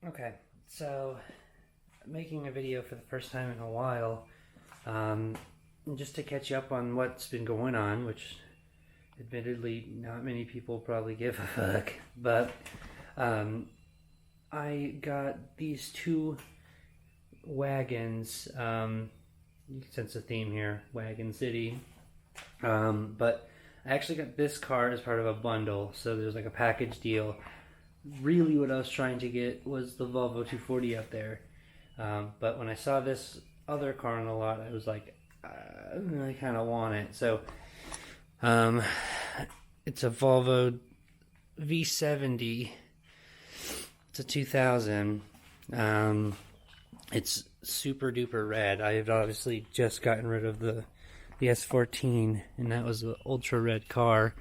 Okay, so making a video for the first time in a while, just to catch you up on what's been going on, which admittedly not many people probably give a fuck, but I got these two wagons, you can sense the theme here, Wagon City, but I actually got this car as part of a bundle, so there's like a package deal. Really what I was trying to get was the Volvo 240 up there, but when I saw this other car on the lot, I was like, I kind of want it. So it's a Volvo v70. It's a 2000. It's super duper red. I had obviously just gotten rid of the S14, and that was the ultra red car.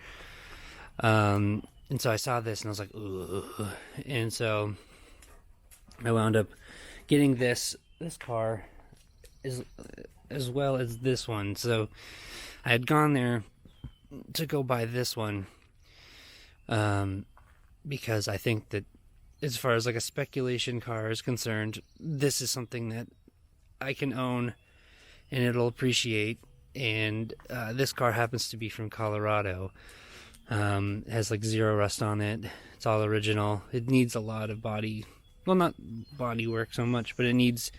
And so I saw this and I was like, ugh. And so I wound up getting this car as well as this one. So I had gone there to go buy this one because I think that as far as like a speculation car is concerned, this is something that I can own and it'll appreciate. And this car happens to be from Colorado. It has like zero rust on it. It's all original. It needs a lot of body, well, not body work so much, but it needs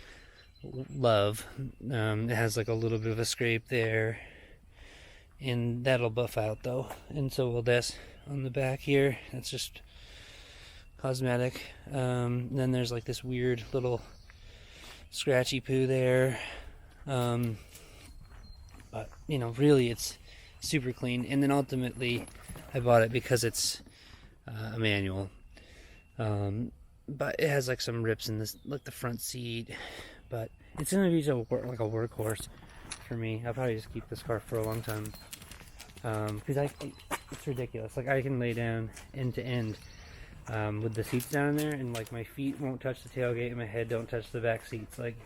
love. It has like a little bit of a scrape there, and that'll buff out though, and so will this on the back here. That's just cosmetic. Then there's like this weird little scratchy poo there, but you know, really it's super clean. And then ultimately I bought it because it's a manual, but it has like some rips in this, like the front seat, but it's gonna be like a workhorse for me. I'll probably just keep this car for a long time, because it's ridiculous. Like I can lay down end to end with the seats down there, and like my feet won't touch the tailgate and my head don't touch the back seats. Like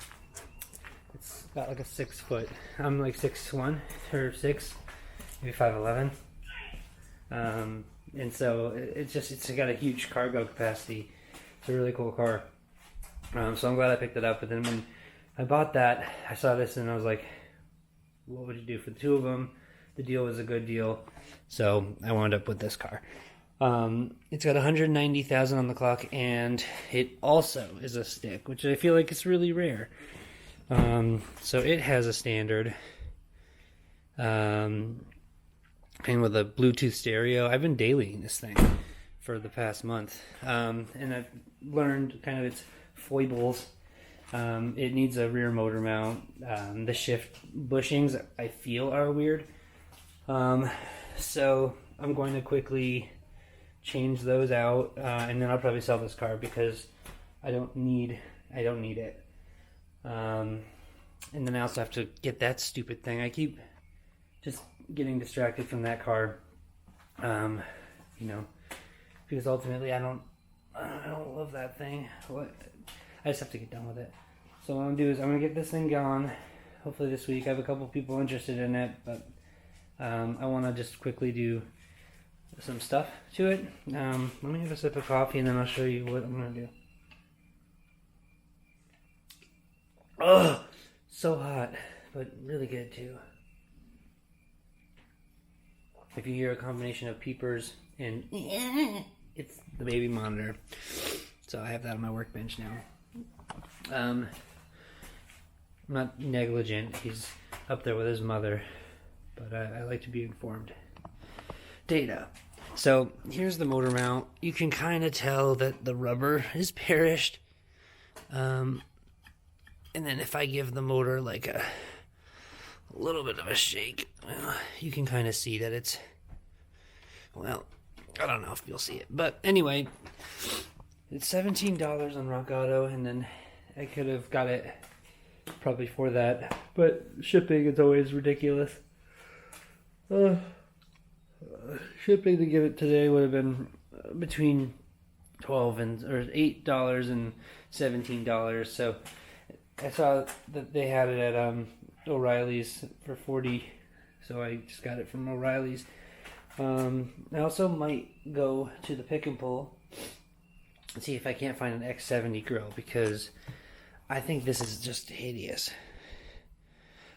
it's got like a 6 foot. I'm like 6'1" or 6, maybe 5'11". And so it's got a huge cargo capacity. It's a really cool car. So I'm glad I picked it up. But then when I bought that, I saw this and I was like, what would you do for the two of them? The deal was a good deal. So I wound up with this car. It's got 190,000 on the clock, and it also is a stick, which I feel like it's really rare. So it has a standard, and with a Bluetooth stereo. I've been dailying this thing for the past month, and I've learned kind of its foibles. It needs a rear motor mount. The shift bushings I feel are weird, so I'm going to quickly change those out, and then I'll probably sell this car because I don't need it. And then I also have to get that stupid thing. I keep just getting distracted from that car, you know, because ultimately I don't love that thing. I just have to get done with it. So what I'm gonna do is I'm gonna get this thing going, hopefully this week. I have a couple people interested in it, but I want to just quickly do some stuff to it. Let me have a sip of coffee and then I'll show you what I'm gonna do. Oh, so hot, but really good too. If you hear a combination of peepers and it's the baby monitor. So I have that on my workbench now. I'm not negligent. He's up there with his mother, but I like to be informed. Data. So here's the motor mount. You can kind of tell that the rubber is perished. And then if I give the motor like a little bit of a shake, well, you can kind of see that it's, well, I don't know if you'll see it, but anyway, it's $17 on Rock Auto, and then I could have got it probably for that, but shipping is always ridiculous. Shipping to get it today would have been between $8 and $17. So I saw that they had it at O'Reilly's for $40, so I just got it from O'Reilly's. I also might go to the pick and pull see if I can't find an X70 grill, because I think this is just hideous.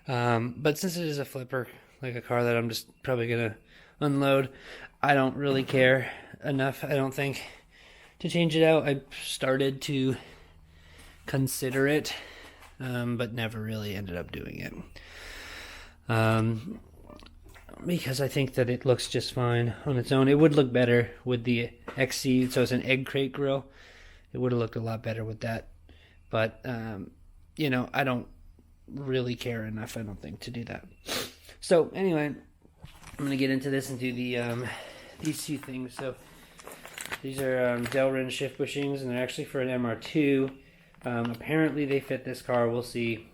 But since it is a flipper, like a car that I'm just probably gonna unload, I don't really care enough, I don't think, to change it out. I started to consider it, but never really ended up doing it. Because I think that it looks just fine on its own. It would look better with the XC, so it's an egg crate grill. It would have looked a lot better with that. But, you know, I don't really care enough, I don't think, to do that. So, anyway, I'm going to get into this and do the these two things. So, these are Delrin shift bushings, and they're actually for an MR2. Apparently, they fit this car. We'll see.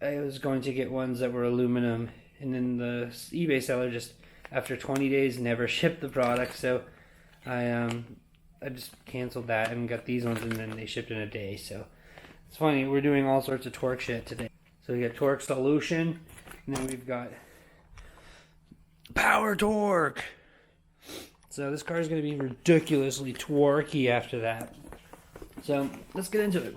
I was going to get ones that were aluminum, and then the eBay seller just, after 20 days, never shipped the product, so I just canceled that and got these ones, and then they shipped in a day. So it's funny, we're doing all sorts of torque shit today. So we got torque solution, and then we've got power torque. So this car is going to be ridiculously torquey after that. So let's get into it.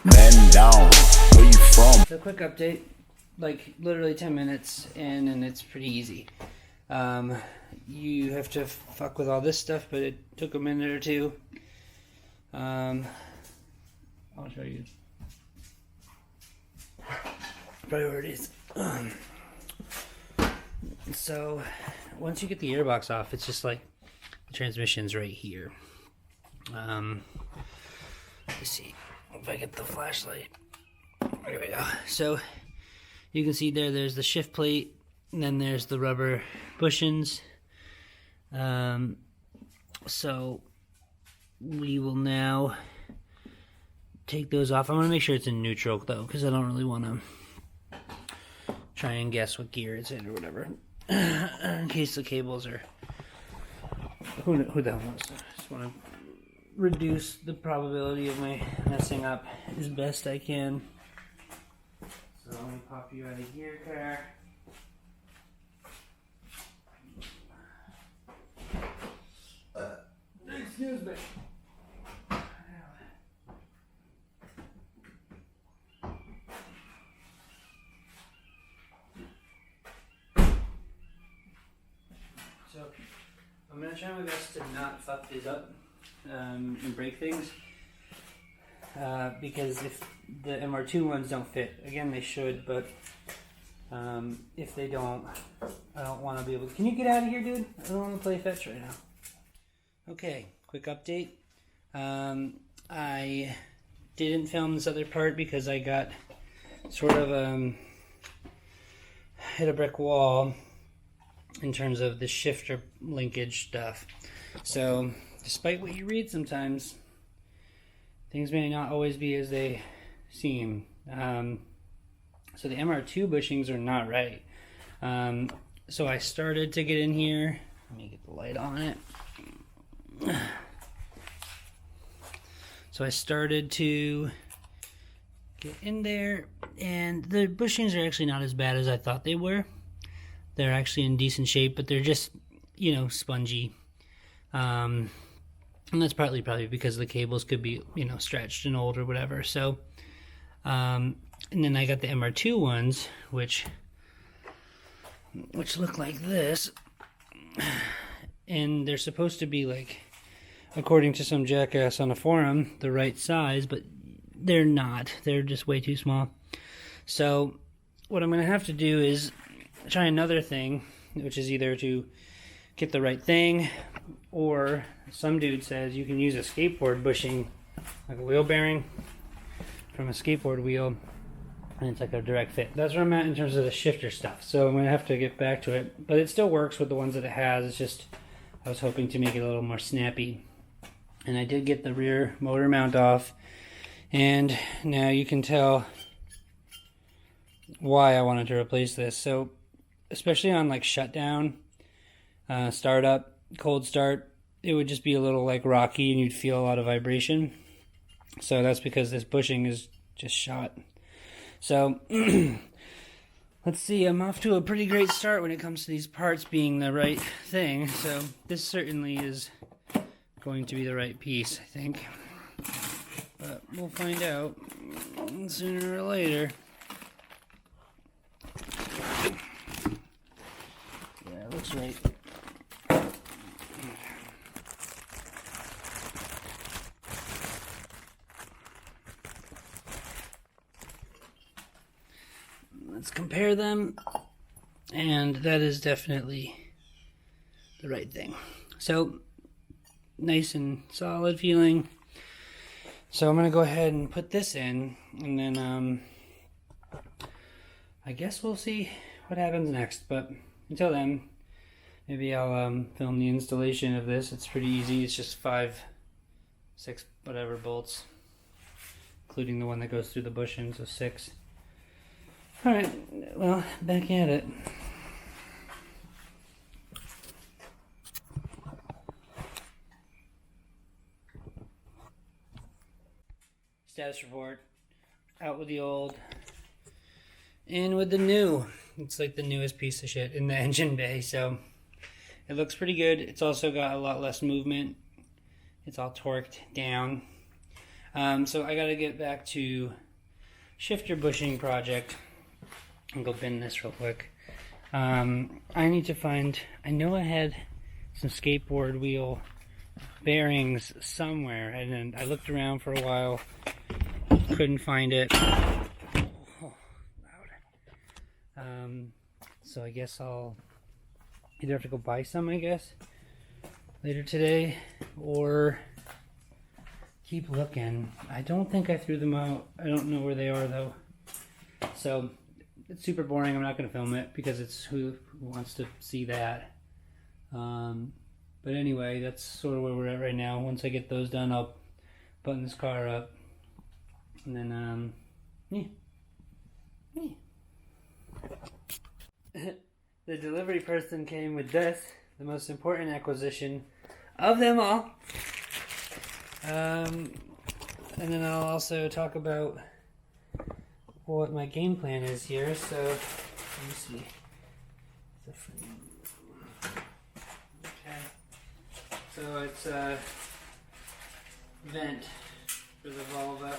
Man down, where you from? So quick update, like literally 10 minutes in, and it's pretty easy. You have to fuck with all this stuff, but it took a minute or two. I'll show you. Priorities. So once you get the airbox off, it's just like the transmission's right here. Let's see if I get the flashlight. There we go. So you can see there's the shift plate, and then there's the rubber bushings. So we will now take those off. I want to make sure it's in neutral though, because I don't really want to try and guess what gear it's in or whatever, in case the cables are, who the hell knows. I just want to reduce the probability of my messing up as best I can. So let me pop you out of gear, car. Excuse me. So I'm gonna try my best to not fuck these up and break things, because if the MR2 ones don't fit, again they should, but if they don't, I don't want to be able to. Can you get out of here, dude? I don't want to play fetch right now. Okay, quick update. I didn't film this other part because I got sort of hit a brick wall in terms of the shifter linkage stuff. So despite what you read sometimes, things may not always be as they seem. So the MR2 bushings are not right. So I started to get in here. Let me get the light on it. So I started to get in there, and the bushings are actually not as bad as I thought they were. They're actually in decent shape, but they're just, you know, spongy. And that's partly probably because the cables could be, you know, stretched and old or whatever. So, and then I got the MR2 ones, which look like this. And they're supposed to be like, according to some jackass on a forum, the right size, but they're not. They're just way too small. So what I'm going to have to do is try another thing, which is either to get the right thing, or some dude says you can use a skateboard bushing, like a wheel bearing from a skateboard wheel, and it's like a direct fit. That's where I'm at in terms of the shifter stuff. So I'm going to have to get back to it, but it still works with the ones that it has. It's just I was hoping to make it a little more snappy. And I did get the rear motor mount off, and now you can tell why I wanted to replace this. So especially on like shutdown, startup, cold start, it would just be a little like rocky and you'd feel a lot of vibration. So that's because this bushing is just shot. So let's see, I'm off to a pretty great start when it comes to these parts being the right thing. So this certainly is going to be the right piece, I think. But we'll find out sooner or later. Yeah, it looks right. Let's compare them, and that is definitely the right thing. So nice and solid feeling. So I'm gonna go ahead and put this in, and then I guess we'll see what happens next. But until then, maybe I'll film the installation of this. It's pretty easy. It's just 5, 6 whatever bolts, including the one that goes through the bushing, so 6. Alright, well, back at it. Status report. Out with the old, in with the new. It's like the newest piece of shit in the engine bay, so it looks pretty good. It's also got a lot less movement. It's all torqued down. So I gotta get back to shifter bushing project and go bin this real quick. I need to find, I know I had some skateboard wheel bearings somewhere, and then I looked around for a while, couldn't find it. Oh, loud. So I guess I'll either have to go buy some, I guess, later today, or keep looking. I don't think I threw them out. I don't know where they are though. So it's super boring. I'm not going to film it because it's who wants to see that. But anyway, that's sort of where we're at right now. Once I get those done, I'll button this car up. And then, the delivery person came with this, the most important acquisition of them all. And then I'll also talk about what my game plan is here. So let me see. Okay. So it's a vent for the Volvo.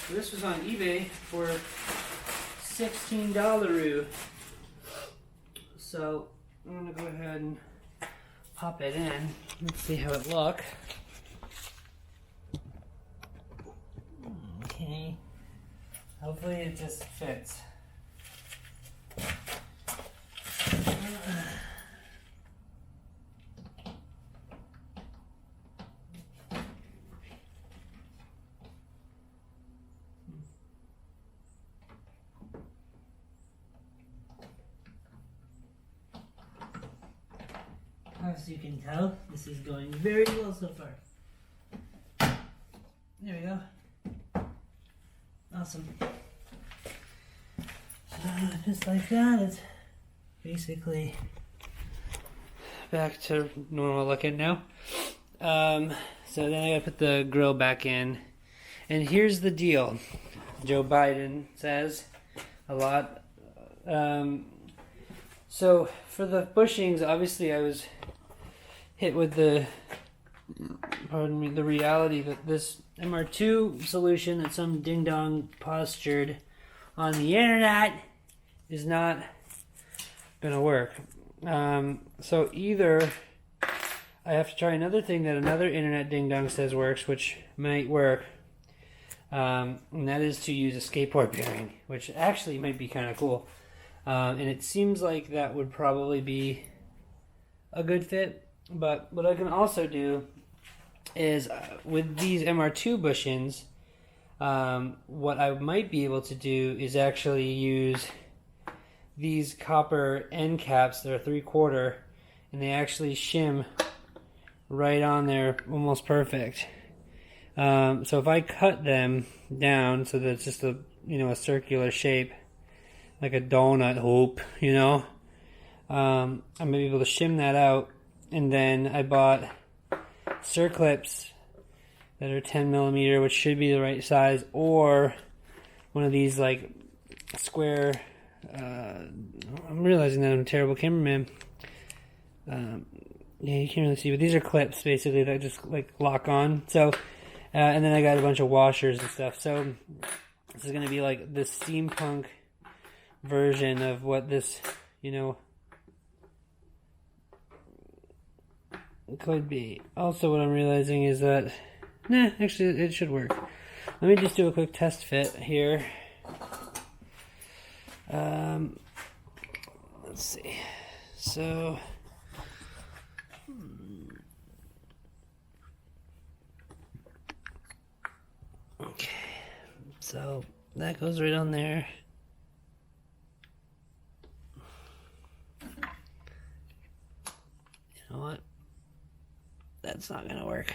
So this was on eBay for $16. So I'm gonna go ahead and pop it in. Let's see how it looks. Okay. Hopefully it just fits. As you can tell, this is going very well so far. There we go. Awesome. Just like that, it's basically back to normal looking now. So then I gotta put the grill back in. And here's the deal. Joe Biden says a lot. So for the bushings, obviously I was hit with the reality that this MR2 solution that some ding-dong postured on the internet is not gonna work. So either I have to try another thing that another internet ding-dong says works, which might work, and that is to use a skateboard bearing, which actually might be kind of cool. And it seems like that would probably be a good fit. But what I can also do is with these MR2 bushings, what I might be able to do is actually use these copper end caps that are 3/4, and they actually shim right on there almost perfect. So if I cut them down so that it's just a circular shape, like a donut hoop, I'm gonna be able to shim that out. And then I bought circlips that are 10mm, which should be the right size, or one of these like square. I'm realizing that I'm a terrible cameraman. Yeah, you can't really see, but these are clips basically that just like lock on. So, and then I got a bunch of washers and stuff. So this is gonna be like the steampunk version of what this, could be. Also, what I'm realizing is that, actually, it should work. Let me just do a quick test fit here. Let's see. So, okay. So that goes right on there. You know what? That's not gonna work.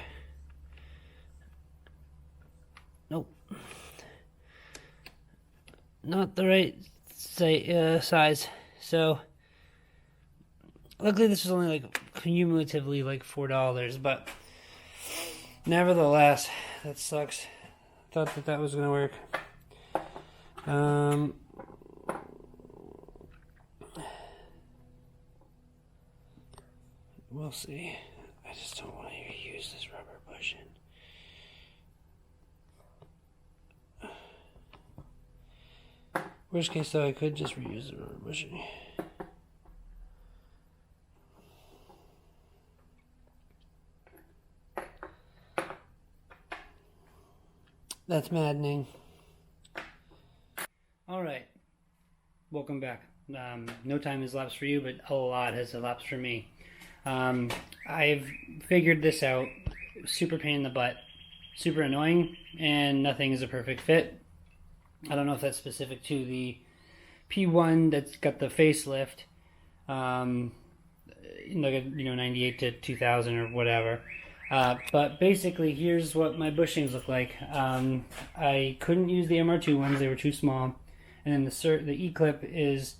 Nope. Not the right size. So, luckily this was only like cumulatively like $4, but nevertheless, that sucks. Thought that was gonna work. We'll see. I just don't want to use this rubber bushing. Worst case though, I could just reuse the rubber bushing. That's maddening. Alright. Welcome back. No time has elapsed for you, but a lot has elapsed for me. I've figured this out. Super pain in the butt. Super annoying, and nothing is a perfect fit. I don't know if that's specific to the P1 that's got the facelift, 98 to 2000 or whatever. But basically, here's what my bushings look like. I couldn't use the MR2 ones; they were too small. And then the E-clip is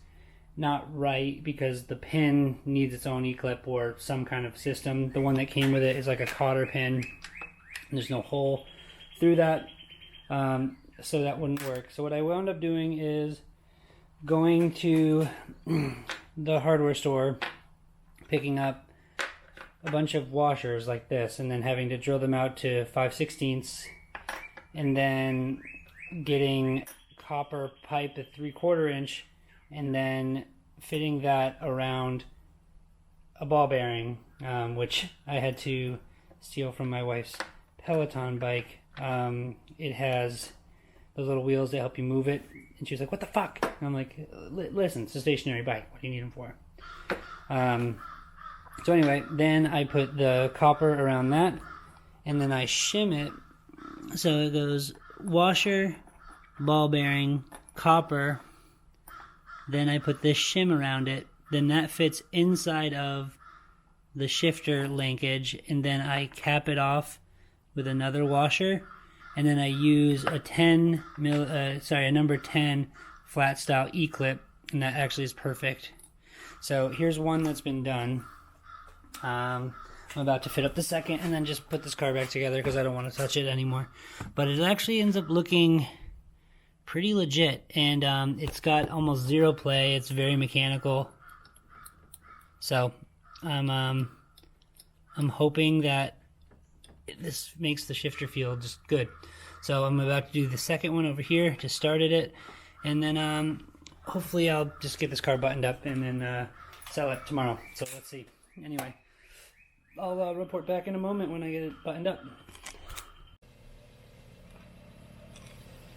not right because the pin needs its own E-clip or some kind of system. The one that came with it is like a cotter pin, and there's no hole through that, so that wouldn't work. So what I wound up doing is going to the hardware store, picking up a bunch of washers like this, and then having to drill them out to 5/16, and then getting copper pipe at 3/4 inch, and then fitting that around a ball bearing, which I had to steal from my wife's Peloton bike. It has those little wheels that help you move it, and she was like, "What the fuck?" And I'm like, "Listen, it's a stationary bike. What do you need them for?" So anyway, then I put the copper around that, and then I shim it so it goes washer, ball bearing, copper. Then I put this shim around it. Then that fits inside of the shifter linkage, and then I cap it off with another washer, and then I use a a number 10 flat style E-clip, and that actually is perfect. So here's one that's been done. I'm about to fit up the second and then just put this car back together because I don't want to touch it anymore. But it actually ends up looking pretty legit, and it's got almost zero play. It's very mechanical. So I'm hoping that this makes the shifter feel just good. So I'm about to do the second one over here. Just started it, and then hopefully I'll just get this car buttoned up and then sell it tomorrow. So let's see. Anyway, I'll report back in a moment when I get it buttoned up.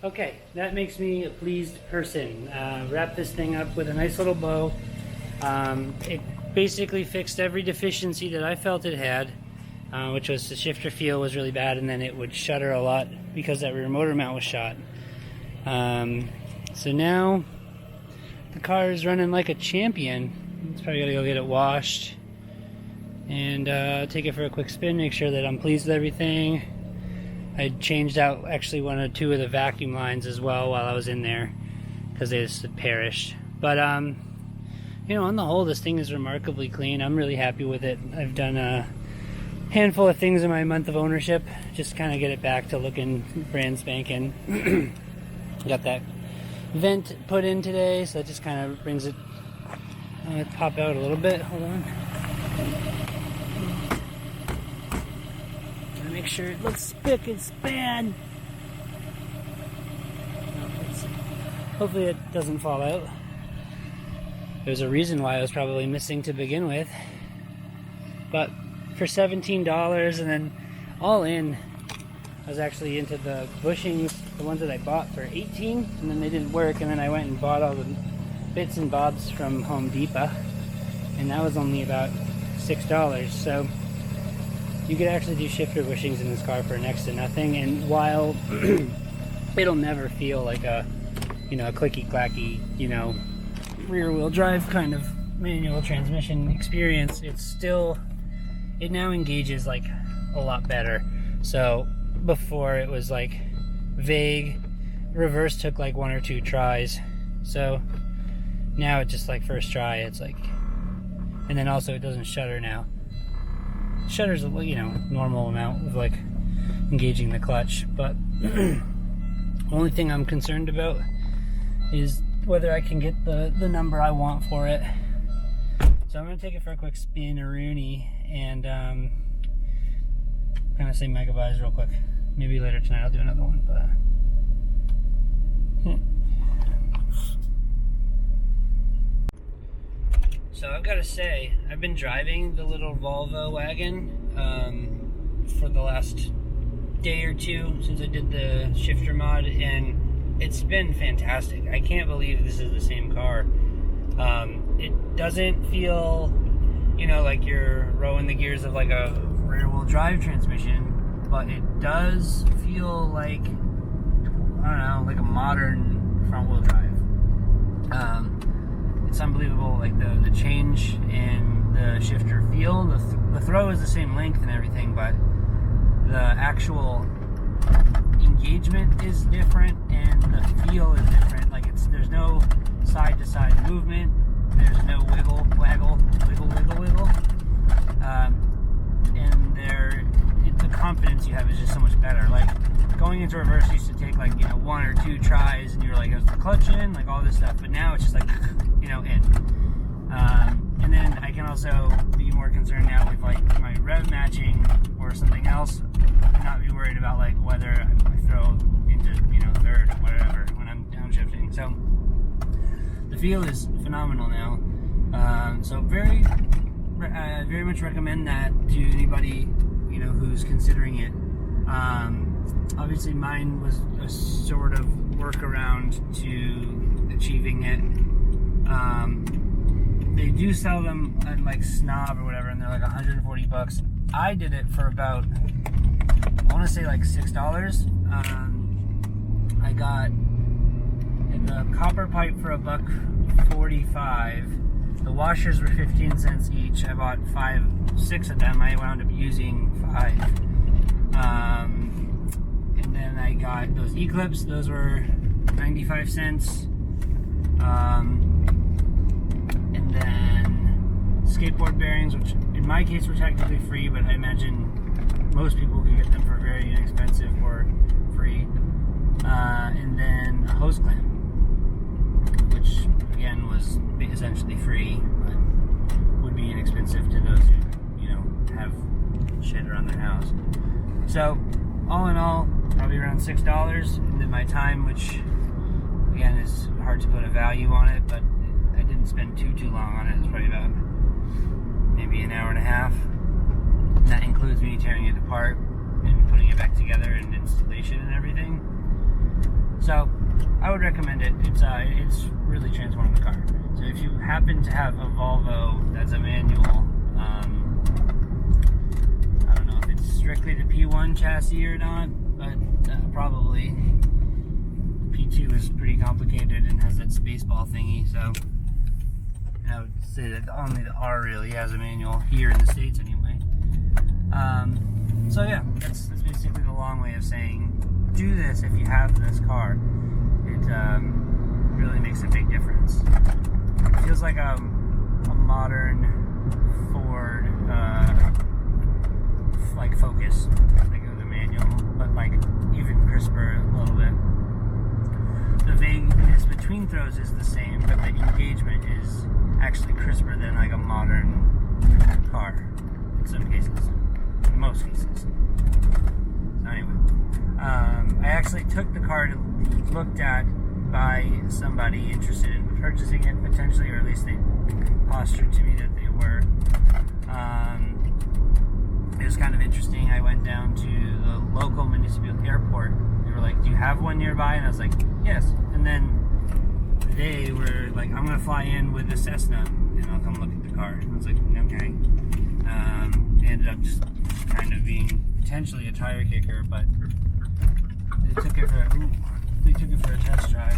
Okay, that makes me a pleased person. Wrap this thing up with a nice little bow. It basically fixed every deficiency that I felt it had, which was the shifter feel was really bad, and then it would shudder a lot because that rear motor mount was shot. So now the car is running like a champion. It's probably gotta go get it washed and take it for a quick spin, make sure that I'm pleased with everything. I changed out actually one or two of the vacuum lines as well while I was in there because they just had perished. But you know, on the whole, this thing is remarkably clean. I'm really happy with it. I've done a handful of things in my month of ownership, just kind of get it back to looking brand spanking. Got that vent put in today, so that just kind of brings it. I'm gonna pop out a little bit. Hold on. Gotta make sure it looks spick and span. Hopefully it doesn't fall out. There's a reason why it was probably missing to begin with. But for $17, and then all in, I was actually into the Bushings, the ones that I bought for $18, and then they didn't work, and then I went and bought all the bits and bobs from Home Depot, and that was only about $6. So you could actually do shifter bushings in this car for next to nothing, and while it'll never feel like a, you know, a clicky clacky, you know, rear wheel drive kind of manual transmission experience, it now engages like a lot better. So before it was like vague, reverse took like 1 or 2 tries, so now it just like first try it's like, and then also it doesn't shudder now. Shudders a, you know, normal amount of like engaging the clutch, but only thing I'm concerned about is whether I can get the number I want for it. So I'm gonna take it for a quick spin-a-rooney and kind of say megabytes real quick. Maybe later tonight I'll do another one, but so I've got to say, I've been driving the little Volvo wagon for the last day or two since I did the shifter mod, and it's been fantastic. I can't believe this is the same car. It doesn't feel, you know, like you're rowing the gears of like a rear-wheel drive transmission, but it does feel like, I don't know, like a modern front-wheel drive. It's unbelievable, like the change in the shifter feel. The throw is the same length and everything, but the actual engagement is different and the feel is different. Like there's no side-to-side movement. There's no wiggle. And the confidence you have is just so much better. Like going into reverse used to take like, you know, 1 or 2 tries, and you're like, is the clutch in? Like all this stuff. But now it's just like, you know, in. And then I can also be more concerned now with like my rev matching or something else, and not be worried about like whether I throw into, you know, third or whatever when I'm downshifting. So the feel is phenomenal now. So very much recommend that to anybody, you know, who's considering it. Obviously mine was a sort of workaround to achieving it. They do sell them at like Snob or whatever, and they're like $140. I did it for about, I want to say like $6. I got the copper pipe for $1.45, The washers were 15 cents each. I bought 6 of them. I wound up using 5. And then I got those E-clips. Those were 95 cents. And then skateboard bearings, which in my case were technically free, but I imagine most people could get them for very inexpensive or free. And then a hose clamp, which again was essentially free, but would be inexpensive to those who, have shit around their house. So, all in all, probably around $6. And then my time, which again is hard to put a value on it, but I didn't spend too long on it. It was probably about maybe an hour and a half. And that includes me tearing it apart and putting it back together and installation and everything. So I would recommend it. It's really transformed the car. So if you happen to have a Volvo that's a manual, I don't know if it's strictly the P1 chassis or not, but probably. P2 is pretty complicated and has that spaceball thingy, so I would say that only the R really has a manual here in the States anyway. So yeah, that's basically the long way of saying do this if you have this car. It really makes a big difference. It feels like a modern Ford like Focus, like the manual, but like even crisper a little bit. The vagueness between throws is the same, but the engagement is actually crisper than like a modern car in some cases, in most cases. Anyway, I actually took the car to be looked at by somebody interested in purchasing it potentially, or at least they postured to me that they were. It was kind of interesting. I went down to the local municipal airport. They were like, "Do you have one nearby?" And I was like, "Yes." And then they were like, "I'm gonna fly in with the Cessna and I'll come look at the car." And I was like, "Okay." It ended up just kind of being potentially a tire kicker, but they took it for a test drive.